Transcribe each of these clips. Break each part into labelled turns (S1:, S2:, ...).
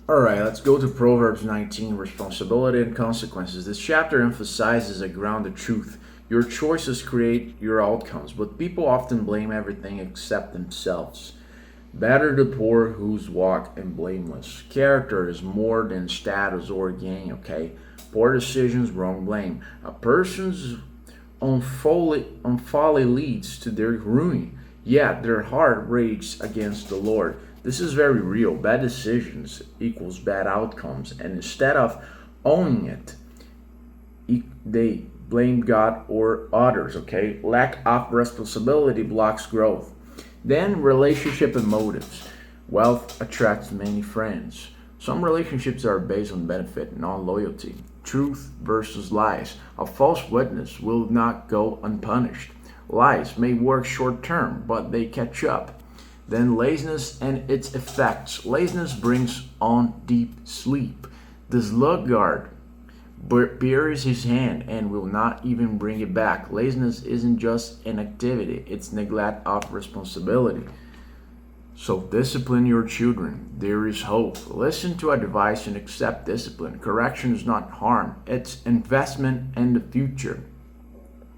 S1: All right, let's go to Proverbs 19, responsibility and consequences. This chapter emphasizes a grounded truth. Your choices create your outcomes, but people often blame everything except themselves. Better the poor whose walk and blameless. Character is more than status or gain, okay? Poor decisions, wrong blame. A person's folly leads to their ruin, yet their heart rages against the Lord. This is very real. Bad decisions equals bad outcomes, and instead of owning it, they blame God or others, okay? Lack of responsibility blocks growth. Then relationship and motives. Wealth attracts many friends. Some relationships are based on benefit, not loyalty. Truth versus lies. A false witness will not go unpunished. Lies may work short term, but they catch up. Then laziness and its effects. Laziness brings on deep sleep. The sluggard buries his hand and will not even bring it back. Laziness isn't just inactivity, it's neglect of responsibility. So discipline your children. There is hope. Listen to advice and accept discipline. Correction is not harm, it's investment in the future.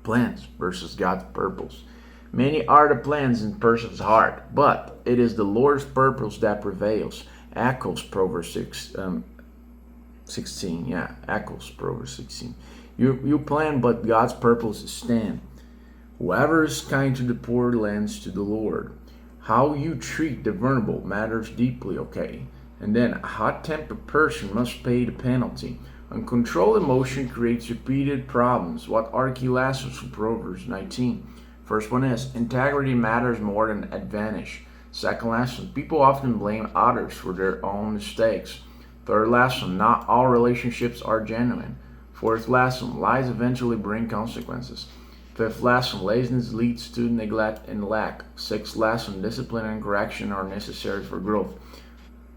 S1: Plans versus God's purpose. Many are the plans in person's heart, but it is the Lord's purpose that prevails. Echoes Proverbs 16. Yeah, echoes Proverbs 16. You plan, but God's purpose stand. Whoever is kind to the poor lends to the Lord. How you treat the vulnerable matters deeply, okay? And then a hot-tempered person must pay the penalty. Uncontrolled emotion creates repeated problems. What are key lessons from Proverbs 19? First one is integrity matters more than advantage. Second lesson, people often blame others for their own mistakes. Third lesson, not all relationships are genuine. Fourth lesson, lies eventually bring consequences. Fifth lesson, laziness leads to neglect and lack. Sixth lesson, discipline and correction are necessary for growth.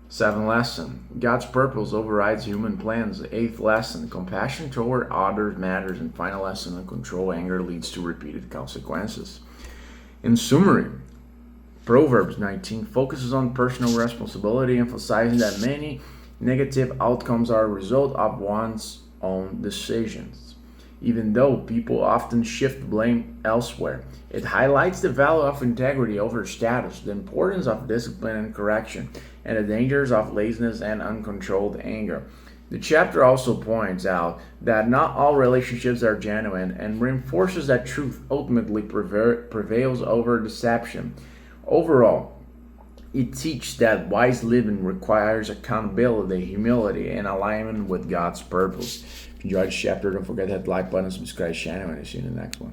S1: Seventh lesson, God's purpose overrides human plans. Eighth lesson, compassion toward others matters. And final lesson, uncontrolled anger leads to repeated consequences. In summary, Proverbs 19 focuses on personal responsibility, emphasizing that many negative outcomes are a result of one's own decisions. Even though people often shift blame elsewhere, it highlights the value of integrity over status, the importance of discipline and correction, and the dangers of laziness and uncontrolled anger. The chapter also points out that not all relationships are genuine and reinforces that truth ultimately prevails over deception. Overall, it teaches that wise living requires accountability, humility, and alignment with God's purpose. If you enjoyed this chapter, don't forget to hit the like button, subscribe to the channel, and I'll see you in the next one.